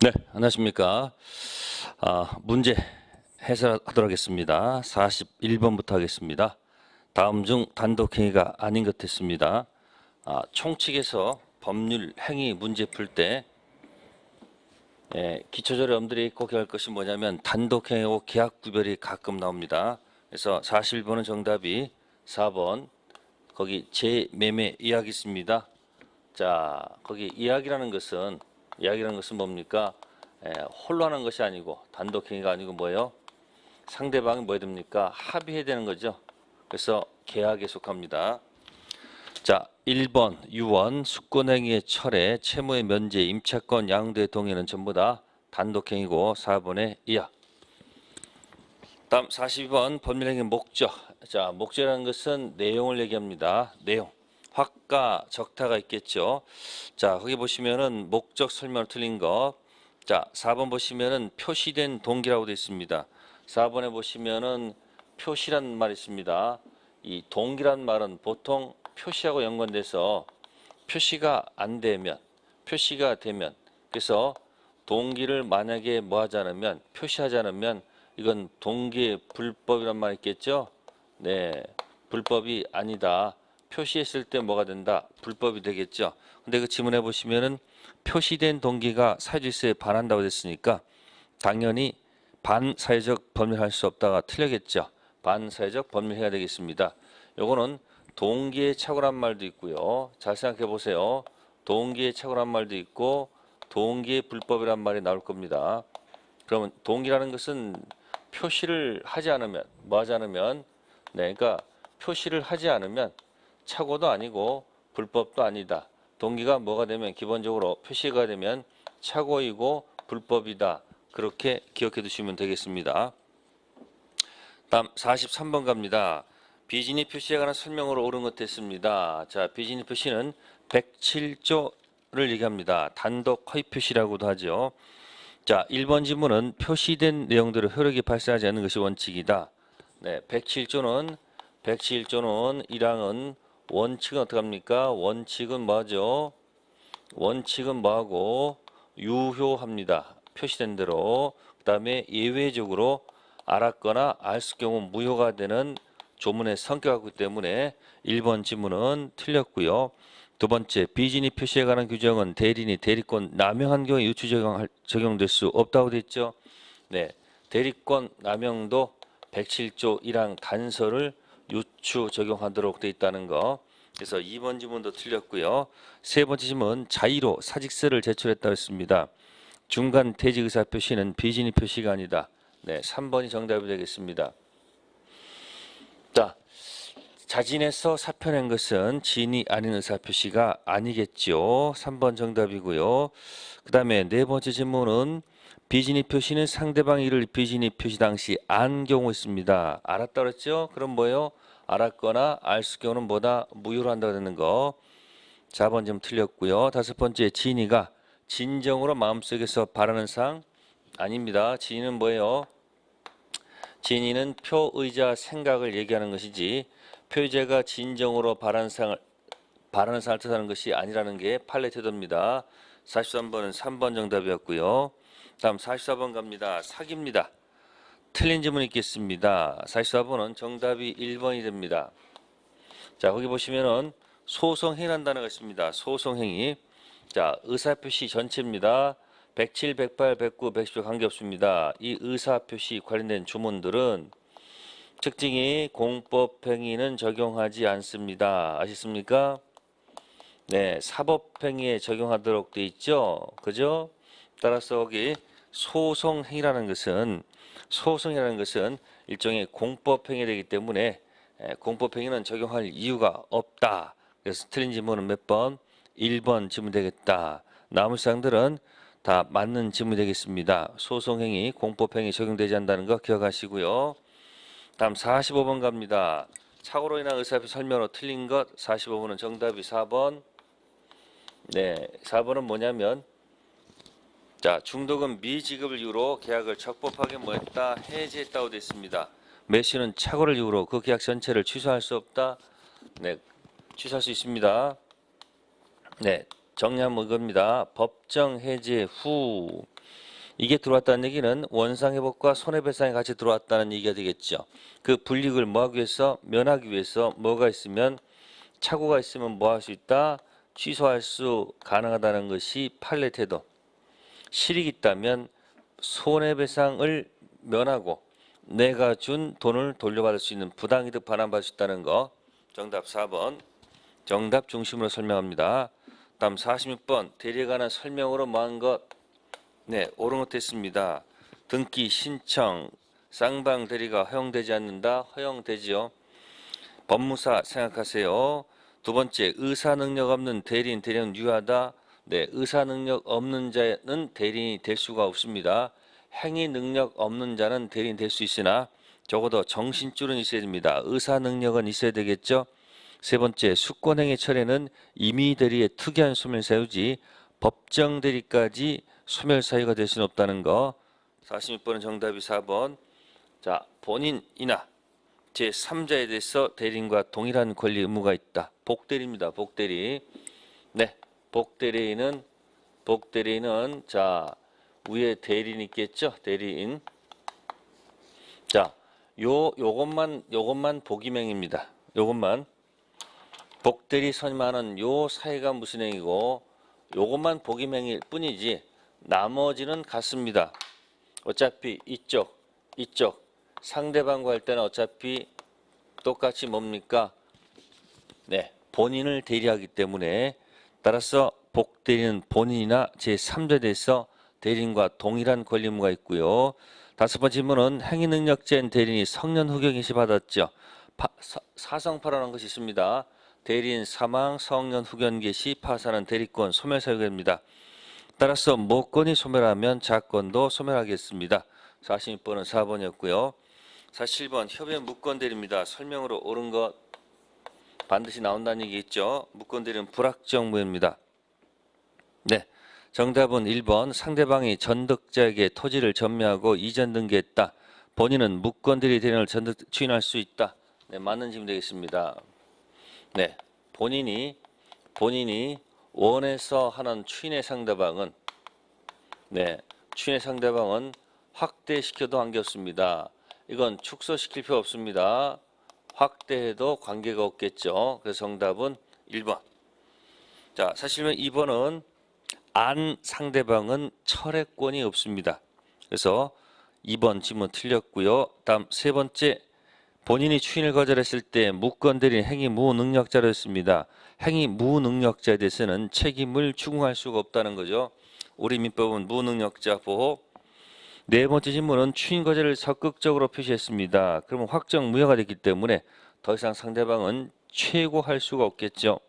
네, 안녕하십니까. 문제 해설하도록 하겠습니다. 41번부터 하겠습니다. 다음 중 단독행위가 아닌 것 했습니다. 총칙에서 법률 행위 문제 풀 때 기초적 어려움들이 꼭 기억할 것이 뭐냐면 단독행위하고 계약 구별이 가끔 나옵니다. 그래서 41번은 정답이 4번 거기 재매매 이야기 있습니다. 자, 거기 이야기라는 것은 뭡니까? 홀로 하는 것이 아니고 단독행위가 아니고 뭐예요? 상대방이 뭐 해야 됩니까? 합의해야 되는 거죠. 그래서 계약에 속합니다. 자, 1번 유언, 숙권행위의 철회, 채무의 면제, 임차권, 양도의 동의는 전부 다 단독행위고 4번의 이하. 다음 42번 법률행위 목적. 자, 목적이라는 것은 내용을 얘기합니다. 내용. 확과 적타가 있겠죠. 자, 거기 보시면은 목적 설명 틀린 거. 자, 4번 보시면은 표시된 동기라고 되어 있습니다. 4번에 보시면은 표시란 말이 있습니다. 이 동기란 말은 보통 표시하고 연관돼서 표시가 안 되면, 표시가 되면, 그래서 동기를 만약에 뭐 하지 않으면, 표시하지 않으면 이건 동기의 불법이란 말 있겠죠? 네, 불법이 아니다. 표시했을 때 뭐가 된다? 불법이 되겠죠. 근데 그 지문해 보시면은 표시된 동기가 사유질서에 반한다고 됐으니까 당연히 반사회적 법률할 수 없다가 틀렸겠죠. 반사회적 법률해야 되겠습니다. 요거는 동기의 착오란 말도 있고요. 잘 생각해 보세요. 동기의 착오란 말도 있고 동기의 불법이란 말이 나올 겁니다. 그러면 동기라는 것은 표시를 하지 않으면 뭐 하지 않으면 그러니까 표시를 하지 않으면 착오도 아니고 불법도 아니다. 동기가 뭐가 되면 기본적으로 표시가 되면 착오이고 불법이다. 그렇게 기억해 두시면 되겠습니다. 다음 43번 갑니다. 비진입 표시에 관한 설명으로 옳은 것 됐습니다. 자, 비진입 표시는 107조를 얘기합니다. 단독 허위 표시라고도 하죠. 자, 1번 지문은 표시된 내용대로 효력이 발생하지 않는 것이 원칙이다. 네, 107조는 1lang은 원칙은 어떻게 합니까? 원칙은 뭐죠? 원칙은 뭐하고 유효합니다. 표시된 대로. 그 다음에 예외적으로 알았거나 알수 경우 무효가 되는 조문의 성격을 갖고 있기 때문에 1번 지문은 틀렸고요. 두 번째, 비진입 표시에 관한 규정은 대리인이 대리권 남용한 경우에 유추 적용될 수 없다고 되어 있죠. 네, 대리권 남용도 107조 1항 단서를 유추 적용하도록 되어 있다는 거. 그래서 2번 지문도 틀렸고요. 세 번째 지문, 자의로 사직서를 제출했다고 했습니다. 중간 퇴직 의사 표시는 비진입 표시가 아니다. 네, 3번이 정답이 되겠습니다. 자, 자진해서 사표 낸 것은 지인이 아닌 의사 표시가 아니겠죠. 3번 정답이고요. 그 다음에 네 번째 질문은 비진입 표시는 상대방 일을 비진입 표시 당시 안 경우 있습니다. 알았다 그랬죠? 그럼 뭐예요? 알았거나 알수 경우는 뭐다? 무효로 한다고 되는 거. 4번 좀 틀렸고요. 다섯 번째, 지인이가 진정으로 마음속에서 바라는 사항 아닙니다. 지인은 뭐예요? 진의는 표의자 생각을 얘기하는 것이지 표의자가 진정으로 바라는 사항을 뜻하는 것이 아니라는 게 판례 태도입니다. 43번은 3번 정답이었고요. 다음 44번 갑니다. 사기입니다. 틀린 질문 있겠습니다. 44번은 정답이 1번이 됩니다. 자, 거기 보시면은 소송행위라는 단어가 있습니다. 소송행위. 자, 의사표시 전체입니다. 107, 108, 109, 110 관계없습니다. 이 의사표시 관련된 주문들은 특징이 공법행위는 적용하지 않습니다. 아시습니까? 네, 사법행위에 적용하도록 돼 있죠. 그죠? 따라서 여기 소송행위라는 것은 일종의 공법행위 되기 때문에 공법행위는 적용할 이유가 없다. 그래서 틀린 지문은 몇 번? 1번 지문 되겠다. 나머지 사항들은 다 맞는 지문이 되겠습니다. 소송행위, 공법행위 적용되지 않는다는 거 기억하시고요. 다음 45번 갑니다. 착오로 인한 의사표시 설명으로 틀린 것 45번은 정답이 4번. 네, 4번은 뭐냐면 자, 중도금 미지급을 이유로 계약을 적법하게 뭐했다? 해지했다고 되어 있습니다. 매수는 착오를 이유로 그 계약 전체를 취소할 수 없다. 네, 취소할 수 있습니다. 네, 정리하면 이겁니다. 법정 해제 후 이게 들어왔다는 얘기는 원상회복과 손해배상이 같이 들어왔다는 얘기가 되겠죠. 그 불이익을 뭐하기 위해서, 면하기 위해서 뭐가 있으면, 착오가 있으면 뭐 할 수 있다? 취소할 수 가능하다는 것이 판례 태도. 실익이 있다면 손해배상을 면하고 내가 준 돈을 돌려받을 수 있는 부당이득 반환받을 수 있다는 거. 정답 4번. 정답 중심으로 설명합니다. 다음 46번. 대리에 관한 설명으로 뭐한 것? 네, 옳은 것 됐습니다. 등기, 신청, 쌍방 대리가 허용되지 않는다. 허용되지요. 법무사 생각하세요. 두 번째, 의사 능력 없는 대리인, 대리는 유효하다. 네, 의사 능력 없는 자는 대리인이 될 수가 없습니다. 행위 능력 없는 자는 대리인 될 수 있으나 적어도 정신줄은 있어야 됩니다. 의사 능력은 있어야 되겠죠. 세 번째, 수권행위 철회는 임의 대리의 특이한 소멸사유지 법정 대리까지 소멸사유가 될 수는 없다는 거. 46번은 정답이 4번. 자, 본인이나 제3자에 대해서 대리인과 동일한 권리 의무가 있다. 복대리입니다. 복대리. 네, 복대리인은 자, 위에 대리인 있겠죠? 대리인. 자, 요것만 복임행입니다. 요것만 복대리 선임하는 요 사이가 무슨 행위고 요것만 복임행일 뿐이지 나머지는 같습니다. 어차피 이쪽 상대방과 할 때는 어차피 똑같이 뭡니까? 네, 본인을 대리하기 때문에 따라서 복대리는 본인이나 제3자에 대해서 대리인과 동일한 권리 의무가 있고요. 다섯 번째 질문은 행위능력자인 대리인이 성년 후견 개시 받았죠. 사성파라는 것이 있습니다. 대리인 사망, 성년 후견 개시, 파산은 대리권 소멸사유가 됩니다. 따라서 모권이 소멸하면 자권도 소멸하겠습니다. 46번은 4번이었고요. 47번 협의 무권 대리입니다. 설명으로 옳은 것 반드시 나온다는 얘기 있죠. 무권 대리는 불확정무효입니다. 네, 정답은 1번. 상대방이 전득자에게 토지를 전매하고 이전 등기했다. 본인은 무권 대리 대리인을 전득 추인할 수 있다. 네, 맞는 질문 되겠습니다. 네, 본인이 원해서 하는 추인의 상대방은 확대시켜도 관계없습니다. 이건 축소시킬 필요 없습니다. 확대해도 관계가 없겠죠. 그래서 정답은 1번. 자, 사실은 2번은 안 상대방은 철회권이 없습니다. 그래서 2번 질문 틀렸고요. 다음 세 번째, 본인이 추인을 거절했을 때 무권 대리인 행위 무능력자였습니다. 행위 무능력자에 대해서는 책임을 추궁할 수가 없다는 거죠. 우리 민법은 무능력자 보호. 네 번째 질문은 추인 거절을 적극적으로 표시했습니다. 그러면 확정 무효가 됐기 때문에 더 이상 상대방은 최고할 수가 없겠죠.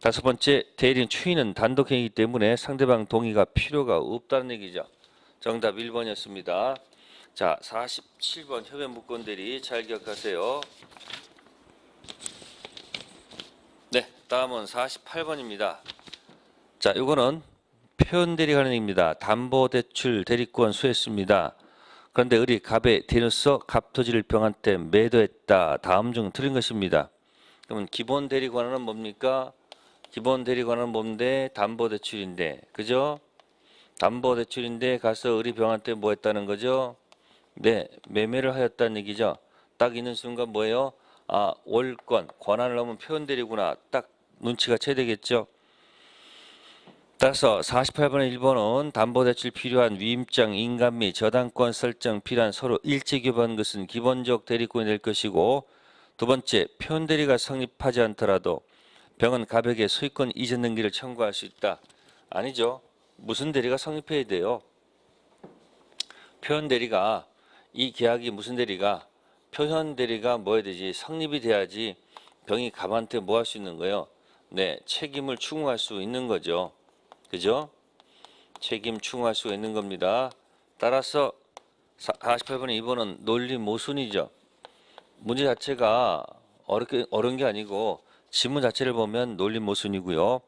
다섯 번째, 대리인 추인은 단독행위이기 때문에 상대방 동의가 필요가 없다는 얘기죠. 정답 1번이었습니다. 자, 47번 협의 무권 대리 잘 기억하세요. 네, 다음은 48번입니다. 자, 이거는 표현 대리 관련 얘기입니다. 담보대출 대리권 수했습니다. 그런데 우리 갑의 대리로서 갑토지를 병한테 매도했다. 다음 중 틀린 것입니다. 그러면 기본 대리 권한은 뭡니까? 기본 대리 권한은 뭔데? 담보대출인데, 그죠? 담보대출인데 가서 우리 병한테 뭐 했다는 거죠? 네, 매매를 하였다는 얘기죠. 딱 있는 순간 뭐예요? 아, 월권, 권한을 넘은 표현 대리구나. 딱 눈치가 채 되겠죠. 따라서 48번의 1번은 담보대출 필요한 위임장, 인감 및 저당권 설정 필요한 서로 일치 교부한 것은 기본적 대리권이 될 것이고, 두 번째, 표현 대리가 성립하지 않더라도 병은 갑에게 소유권 이전 등기를 청구할 수 있다. 아니죠. 무슨 대리가 성립해야 돼요? 표현 대리가, 이 계약이 무슨 대리가, 표현 대리가 뭐 해야 되지? 성립이 돼야지 병이 갑한테 뭐 할 수 있는 거예요? 네, 책임을 추궁할 수 있는 거죠. 그죠? 책임 추궁할 수 있는 겁니다. 따라서 48번의 2번은 논리 모순이죠. 문제 자체가 어려운 게 아니고 지문 자체를 보면 논리 모순이고요.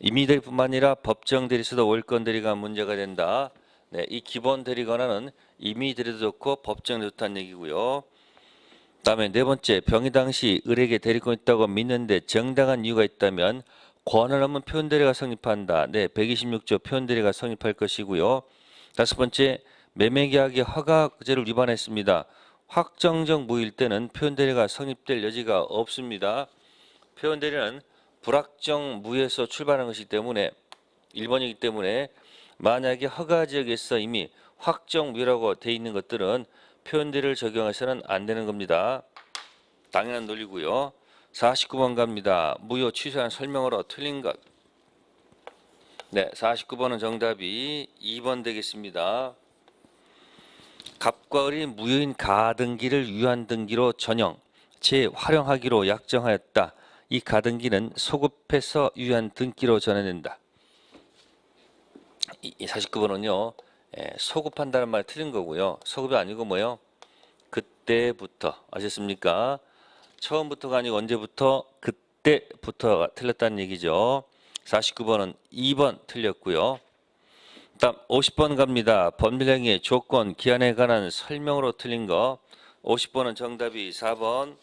임의대리뿐만 아니라 법정 대리에서도 월권 대리가 문제가 된다. 네, 이 기본 대리 권한은 임의대리도 좋고 법정도 좋다는 얘기고요. 다음에 네 번째, 병의 당시 을에게 대리권 있다고 믿는데 정당한 이유가 있다면 권한 없는 표현 대리가 성립한다. 네, 126조 표현 대리가 성립할 것이고요. 다섯 번째, 매매계약의 허가제를 위반했습니다. 확정적 무효일 때는 표현대리가 성립될 여지가 없습니다. 표현대리는 불확정 무효에서 출발하는 것이기 때문에 1번이기 때문에 만약에 허가지역에서 이미 확정 무효라고 돼 있는 것들은 표현대리를 적용해서는 안 되는 겁니다. 당연한 논리고요. 49번 갑니다. 무효 취소한 설명으로 틀린 것. 네, 49번은 정답이 2번 되겠습니다. 갑과 을이 무효인 가등기를 유한등기로 전형, 재활용하기로 약정하였다. 이 가등기는 소급해서 유한등기로 전해낸다. 이 49번은요. 소급한다는 말 틀린 거고요. 소급이 아니고 뭐요? 그때부터. 아셨습니까? 처음부터가 아니고 언제부터? 그때부터가 틀렸다는 얘기죠. 49번은 2번 틀렸고요. 다음 50번 갑니다. 법률행위의 조건, 기한에 관한 설명으로 틀린 거. 50번은 정답이 4번.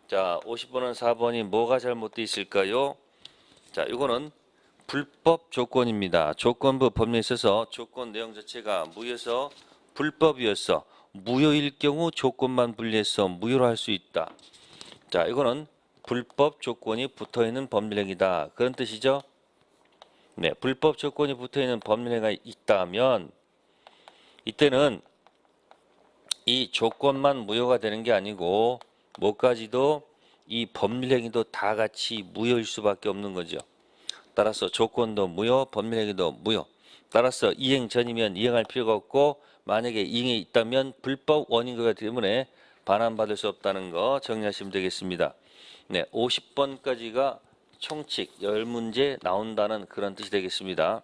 자, 50번은 4번이 뭐가 잘못되어 있을까요? 자, 이거는 불법 조건입니다. 조건부 법률에 있어서 조건 내용 자체가 무효여서 불법이어서 무효일 경우 조건만 분리해서 무효로 할 수 있다. 자, 이거는 불법 조건이 붙어있는 법률행위다. 그런 뜻이죠? 네, 불법 조건이 붙어있는 법률행위가 있다면 이때는 이 조건만 무효가 되는 게 아니고 뭐까지도 이 법률행위도 다 같이 무효일 수밖에 없는 거죠. 따라서 조건도 무효, 법률행위도 무효. 따라서 이행 전이면 이행할 필요가 없고 만약에 이행이 있다면 불법 원인거기 때문에 반환받을 수 없다는 거 정리하시면 되겠습니다. 네, 50번까지가 총칙 10문제 나온다는 그런 뜻이 되겠습니다.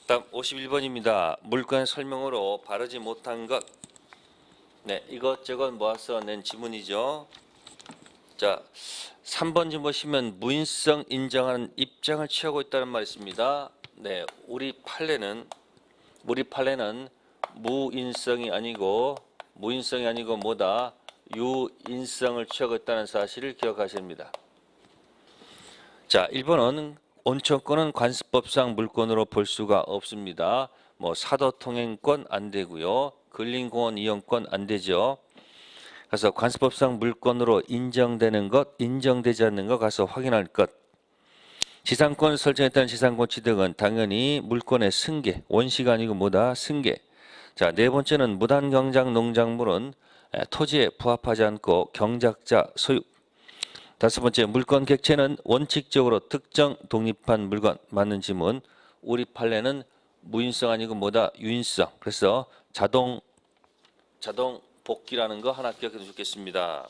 다음 51번입니다. 물건 설명으로 바르지 못한 것. 네, 이것저것 모아서 낸 지문이죠. 자, 3번 좀 보시면 무인성 인정하는 입장을 취하고 있다는 말이 있습니다. 네, 우리 판례는 무인성이 아니고 뭐다? 유인성을 취하고 있다는 사실을 기억하셔야 합니다. 자, 1번은 온천권은 관습법상 물권으로 볼 수가 없습니다. 뭐 사도통행권 안 되고요. 근린공원 이용권 안 되죠. 그래서 관습법상 물권으로 인정되는 것, 인정되지 않는 것 가서 확인할 것. 지상권 설정했다는 지상권 취득은 당연히 물권의 승계, 원시가 아니고 뭐다? 승계. 자, 네 번째는 무단경작 농작물은 토지에 부합하지 않고 경작자 소유. 다섯 번째, 물권 객체는 원칙적으로 특정 독립한 물건. 맞는 지문. 우리 판례는 무인성 아니고 뭐다? 유인성. 그래서 자동 복귀라는 거 하나 기억해 주겠습니다.